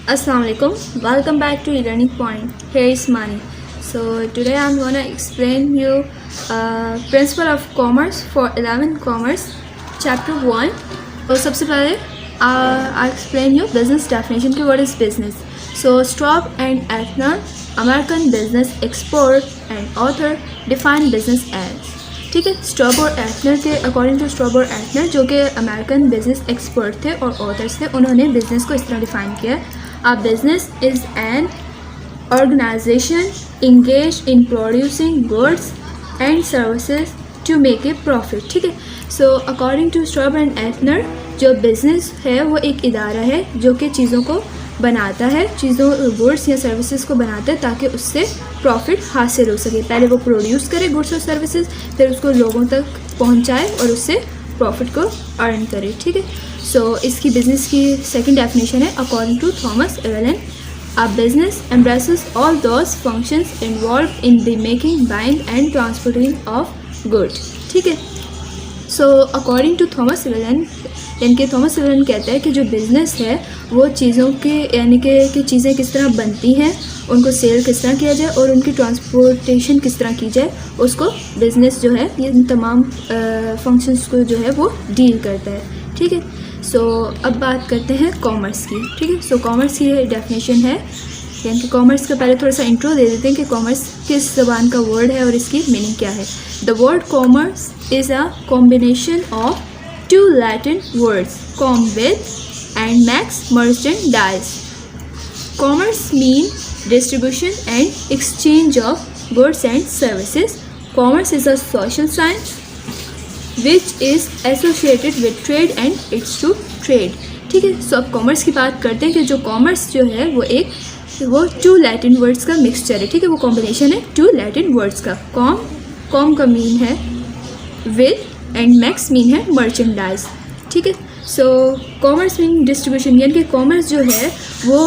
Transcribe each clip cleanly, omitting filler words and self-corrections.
Assalamu alaikum. Welcome back to e-learning point. Here is Mani. So today I'm gonna explain you principle of commerce for 11 commerce chapter 1. तो सबसे पहले I explain you business definition कि what is business. So Straub and Athner, American business expert and author, define business as. ठीक है, strobe और एथनर के according to strobe और एथनर जो कि अमेरिकन बिजनेस एक्सपर्ट थे और ऑथर्स थे, उन्होंने बिजनेस को इस तरह डिफाइन किया. A business is an organization engaged in producing goods and services to make a profit. ठीक है, so according to Straub and Ethner जो बिज़नेस है वो एक इदारा है जो कि चीज़ों को बनाता है, चीज़ों गुड्स या सर्विसेज को बनाता है ताकि उससे प्रॉफिट हासिल हो सके. पहले वो प्रोड्यूस करे गुड्स और सर्विसेज, फिर उसको लोगों तक पहुंचाए और उससे प्रॉफिट को अर्न करे. ठीक है, सो इसकी बिजनेस की सेकंड डेफिनेशन है according to Thomas Avelon. A business embraces all those functions involved in the making, buying and transporting of good. ठीक है, so according to Thomas Avelon, यानी कि थॉमस एवेलन कहता है कि जो बिज़नेस है वो चीज़ों के यानी कि चीज़ें किस तरह बनती हैं, उनको सेल किस तरह किया जाए और उनकी ट्रांसपोर्टेशन किस तरह की जाए, उसको बिज़नेस जो है ये तमाम फंक्शंस को जो है वो डील करता है. ठीक है, सो अब बात करते हैं कॉमर्स की. ठीक है, सो कॉमर्स की डेफिनेशन है, यानी कि कॉमर्स का पहले थोड़ा सा इंट्रो दे देते हैं कि कॉमर्स किस ज़बान का वर्ड है और इसकी मीनिंग क्या है. The word commerce is a combination of two Latin words, com with and max, merchandise. Commerce mean distribution and exchange of goods and services. Commerce is a social science which is associated with trade and it's to trade. ठीक है, सो अब commerce की बात करते हैं कि जो commerce जो है वो टू लैटिन वर्ड्स का मिक्सचर है. ठीक है, वो कॉम्बिनेशन है टू लैटिन वर्ड्स का. कॉम का मीन है विद एंड मैक्स मीन है मर्चेंडाइज. ठीक है, सो कॉमर्स मीन डिस्ट्रीब्यूशन, यानी कि कॉमर्स जो है वो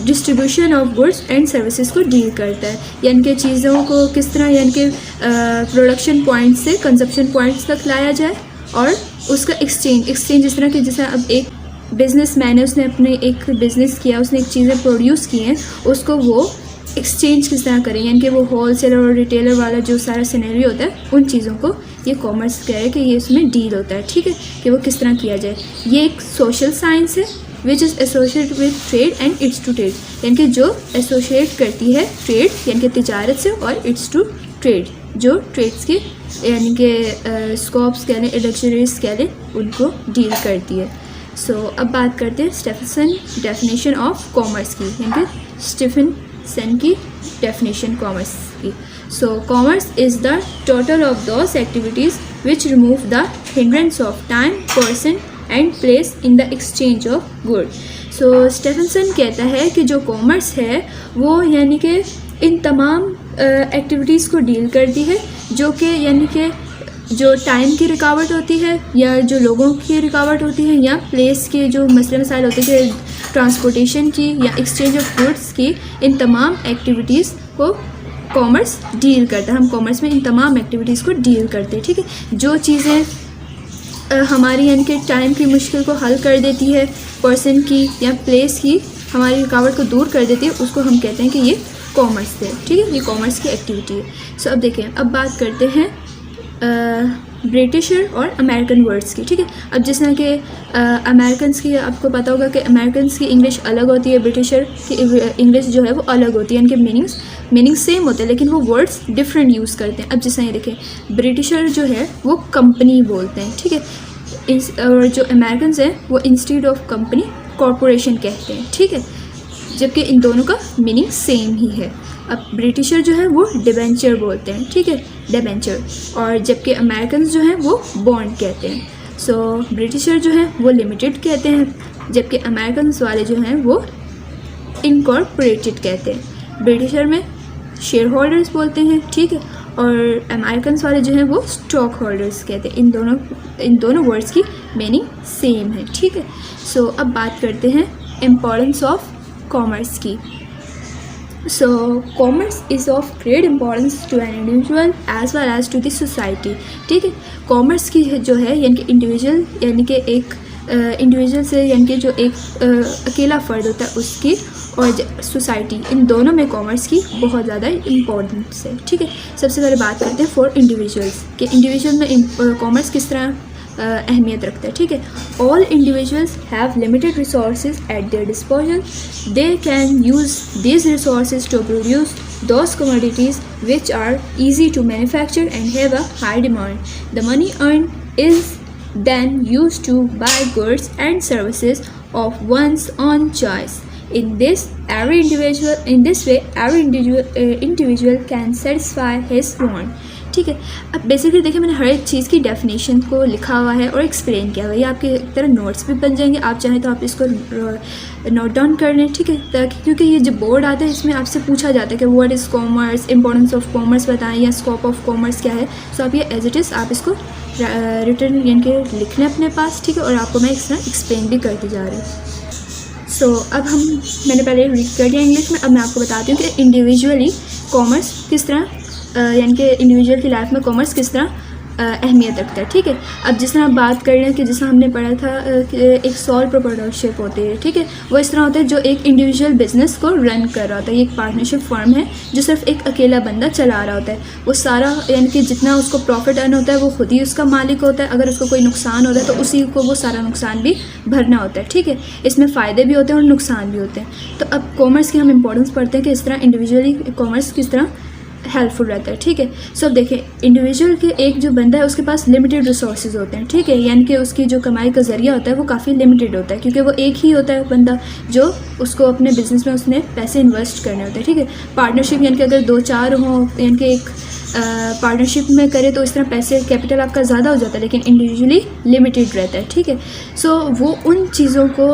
distribution of goods and services को डील करता है, यानी कि चीज़ों को किस तरह यानी कि प्रोडक्शन पॉइंट से कंजप्शन पॉइंट्स तक लाया जाए और उसका एक्सचेंज इस तरह के, जैसे अब एक बिजनेस मैन है, उसने अपने एक बिज़नेस किया, उसने एक चीज़ें प्रोड्यूस की हैं, उसको वो एक्सचेंज किस तरह करें, यानी कि वो होल सेलर और रिटेलर वाला जो सारा सिनेरियो होता है उन चीज़ों को ये कॉमर्स कह रहे हैं कि ये इसमें डील होता है. ठीक है, कि वो किस तरह किया जाए. ये एक सोशल साइंस है which is associated with trade and it's to trade, यानी कि जो एसोसिएट करती है ट्रेड यानी कि तिजारत से और इट्स टू ट्रेड, जो ट्रेड्स के यानी कि स्कोप्स कह लें, इंडस्ट्रीज कह लें, उनको डील करती है. सो अब बात करते हैं स्टेफनसन डेफिनेशन ऑफ कॉमर्स की, यानी कि स्टीफनसन की डेफिनेशन कॉमर्स की. So commerce is the total of those activities which remove the hindrance of time, person and place in the exchange of good. So स्टेफनसन कहता है कि जो कॉमर्स है वो यानी कि इन तमाम एक्टिविटीज़ को डील करती है जो कि यानी कि जो टाइम की रुकावट होती है या जो लोगों की रुकावट होती है या प्लेस के जो मसले मसाइल होते हैं ट्रांसपोर्टेशन की या एक्सचेंज ऑफ गुड्स की, इन तमाम एक्टिविटीज़ को कॉमर्स डील करता है. हम कॉमर्स में इन तमाम एक्टिविटीज़ को डील करते हैं. ठीक है, जो चीज़ें हमारी यानी कि टाइम की मुश्किल को हल कर देती है, पर्सन की या प्लेस की हमारी रुकावट को दूर कर देती है, उसको हम कहते हैं कि ये कॉमर्स है. ठीक है, ये कॉमर्स की एक्टिविटी है. सो अब देखें, अब बात करते हैं ब्रिटिशर और अमेरिकन वर्ड्स की. ठीक है, अब जिस तरह के अमेरिकन्स की आपको पता होगा कि अमेरिकन्स की इंग्लिश अलग होती है, ब्रिटिशर की इंग्लिश जो है वो अलग होती है, यानी कि मीनिंग सेम होते हैं लेकिन वो वर्ड्स डिफरेंट यूज़ करते हैं. अब जिस तरह ये देखें, ब्रिटिशर जो है वो कंपनी बोलते हैं. ठीक है, और जो अमेरिकन्स हैं वो इंस्टीट्यूट ऑफ कंपनी कॉरपोरेशन कहते हैं. ठीक है, जबकि इन दोनों का मीनिंग सेम ही है. अब ब्रिटिशर जो है वो डिबेंचर बोलते हैं. ठीक है, डिबेंचर, और जबकि अमेरिकन जो हैं वो बॉन्ड कहते हैं. सो ब्रिटिशर जो है वो लिमिटेड कहते हैं, जबकि अमेरिकन वाले जो हैं वो इनकॉर्पोरेटेड कहते हैं. ब्रिटिशर में शेयर होल्डर्स बोलते हैं. ठीक है, और अमेरिकन वाले जो हैं वो स्टॉक होल्डर्स कहते हैं. इन दोनों वर्ड्स की मीनिंग सेम है. ठीक है, सो अब बात करते हैं इम्पोर्टेंस ऑफ कॉमर्स की. So commerce is of great importance to an individual as well as to the society. ठीक है, कॉमर्स की जो है यानी कि इंडिविजुअल यानी कि एक इंडिविजुअल से यानी कि जो एक अकेला फ़र्द होता है उसकी और सोसाइटी, इन दोनों में कॉमर्स की बहुत ज़्यादा इम्पोर्टेंस है। ठीक है, सबसे पहले बात करते हैं फॉर इंडिविजुअल्स कि इंडिविजुअल में कॉमर्स किस तरह अहमियत रखता है। ठीक है, all individuals have limited resources eight there disposal, they can use these resources to produce those commodities which are easy to manufacture and have a high demand. The money earned is then used to buy goods and services of one's own choice. In this way, every individual can satisfy his want. ठीक है, अब basically देखिए मैंने हर एक चीज़ की definition को लिखा हुआ है और एक्सप्लेन किया हुआ है। ये आपके एक तरह नोट्स भी बन जाएंगे, आप चाहें तो आप इसको नोट डाउन कर लें। ठीक है, ताकि क्योंकि ये जो बोर्ड आता है इसमें आपसे पूछा जाता है कि what is commerce, importance of commerce बताएं या स्कोप ऑफ कॉमर्स क्या है। सो आप ये एज इट इज़ आप इसको रिटर्न यानी कि लिख लें अपने पास। ठीक है, और आपको मैं इस तरह एक्सप्लेन भी करती जा रही हूँ। सो अब मैंने पहले रीड कर दिया इंग्लिश में, अब मैं आपको बताती हूँ कि इंडिविजुअली कॉमर्स किस तरह यानी कि इंडिविजुअल की लाइफ में कॉमर्स किस तरह अहमियत रखता है। ठीक है, अब जिस तरह आप बात कर रहे हैं कि जिस तरह हमने पढ़ा था कि एक सोल प्रोप्राइटरशिप होती है। ठीक है, वो इस तरह होता है जो एक इंडिविजुअल बिजनेस को रन कर रहा होता है। ये एक पार्टनरशिप फर्म है जो सिर्फ एक अकेला बंदा चला रहा होता है। वो सारा यानी कि जितना उसको प्रॉफिट अर्न होता है वो खुद ही उसका मालिक होता है। अगर उसको कोई नुकसान होता है तो उसी को वो सारा नुकसान भी भरना होता है। ठीक है, इसमें फ़ायदे भी होते हैं और नुकसान भी होते हैं। तो अब कॉमर्स की हम इंपॉर्टेंस पढ़ते हैं कि इस तरह इंडिविजुअली कॉमर्स किस तरह हेल्पफुल रहता है। ठीक है, सो अब देखें इंडिविजुअल के एक जो बंदा है उसके पास लिमिटेड रिसोर्सेज होते हैं। ठीक है, यानी कि उसकी जो कमाई का ज़रिया होता है वो काफ़ी लिमिटेड होता है क्योंकि वो एक ही होता है बंदा जो उसको अपने बिजनेस में उसने पैसे इन्वेस्ट करने होते हैं। ठीक है, पार्टनरशिप यानी कि अगर 2-4 हों यानी कि एक पार्टनरशिप में करे तो इस तरह पैसे कैपिटल आपका ज़्यादा हो जाता है, लेकिन इंडिविजुअली लिमिटेड रहता है। ठीक है, सो वो उन चीज़ों को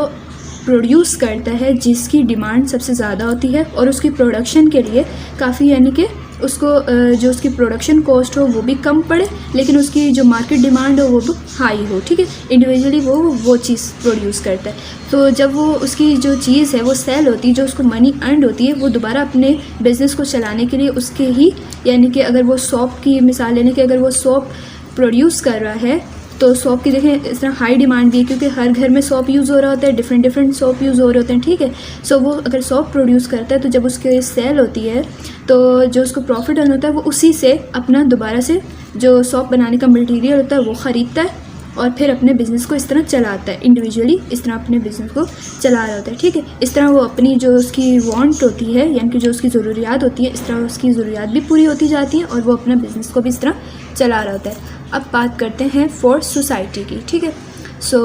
प्रोड्यूस करता है जिसकी डिमांड सबसे ज़्यादा होती है और उसकी प्रोडक्शन के लिए काफ़ी यानी कि उसको जो उसकी प्रोडक्शन कॉस्ट हो वो भी कम पड़े, लेकिन उसकी जो मार्केट डिमांड हो वो भी हाई हो। ठीक है, इंडिविजुअली वो चीज़ प्रोड्यूस करता है। तो जब वो उसकी जो चीज़ है वो सेल होती है, जो उसको मनी अर्न होती है, वो दोबारा अपने बिज़नेस को चलाने के लिए उसके ही यानी कि अगर वो सॉप की मिसाल लेने के अगर वो सॉप प्रोड्यूस कर रहा है तो सॉप की देखें इस तरह हाई डिमांड भी है क्योंकि हर घर में सॉप यूज़ हो रहा होता है, डिफरेंट सॉप यूज़ हो रहे होते हैं। ठीक है, सो वो अगर सॉप प्रोड्यूस करता है तो जब उसके सेल होती है तो जो उसको प्रॉफिट अर्न होता है वो उसी से अपना दोबारा से जो सॉप बनाने का मटेरियल होता है वो ख़रीदता है और फिर अपने बिज़नेस को इस तरह चलाता है। इंडिविजुअली इस तरह अपने बिज़नेस को चला रहा होता है। ठीक है, इस तरह वो अपनी जो उसकी वांट होती है यानी कि जो उसकी ज़रूरियात होती है इस तरह उसकी ज़रूरियात भी पूरी होती जाती हैं और वो अपना बिज़नेस को भी इस तरह चला रहा होता है। अब बात करते हैं फॉर सोसाइटी की। ठीक है, so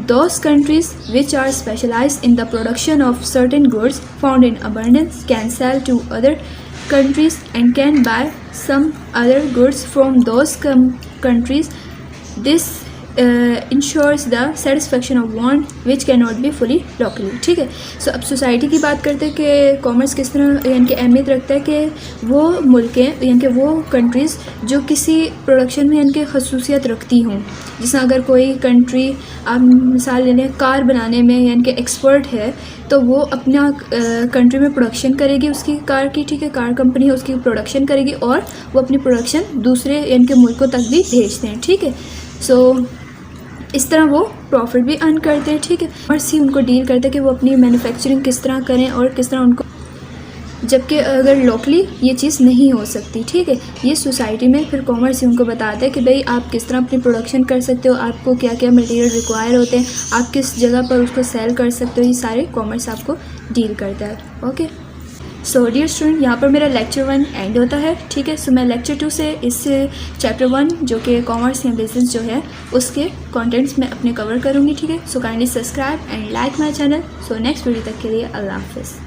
those countries which are specialised in the production of certain goods found in abundance can sell to other countries and can buy some other goods from those countries. This ensures the satisfaction of want which cannot be fully locally. ठीक है, सो अब society की बात करते हैं कि commerce किस तरह यानी कि अहमियत रखता है कि वो मुल्कें यानी कि वो कंट्रीज़ जो किसी प्रोडक्शन में यानी कि खसूसियत रखती हों, जैसे अगर कोई कंट्री आप मिसाल ले लें कार बनाने में यानी कि एक्सपर्ट है तो वो अपना कंट्री में प्रोडक्शन करेगी उसकी कार की। ठीक है, कार कंपनी है उसकी प्रोडक्शन करेगी और वो अपनी प्रोडक्शन दूसरे यानी कि मुल्कों तक भी भेजते हैं। ठीक है, सो इस तरह वो प्रॉफिट भी अर्न करते हैं। ठीक है, और सी उनको डील करते हैं कि वो अपनी मैन्युफैक्चरिंग किस तरह करें और किस तरह उनको, जबकि अगर लोकली ये चीज़ नहीं हो सकती। ठीक है, ये सोसाइटी में फिर कॉमर्स ही उनको बताता है कि भाई आप किस तरह अपनी प्रोडक्शन कर सकते हो, आपको क्या क्या मटेरियल रिक्वायर होते हैं, आप किस जगह पर उसको सेल कर सकते हो, ये सारे कॉमर्स आपको डील करता है। ओके, सो डियर स्टूडेंट, यहाँ पर मेरा लेक्चर 1 एंड होता है। ठीक है, सो मैं लेक्चर 2 से इस चैप्टर 1 जो कि कॉमर्स या बिजनेस जो है उसके कंटेंट्स मैं अपने कवर करूँगी। ठीक है, so kindly subscribe and like my channel. So next video तक के लिए अल्लाह हाफिज़।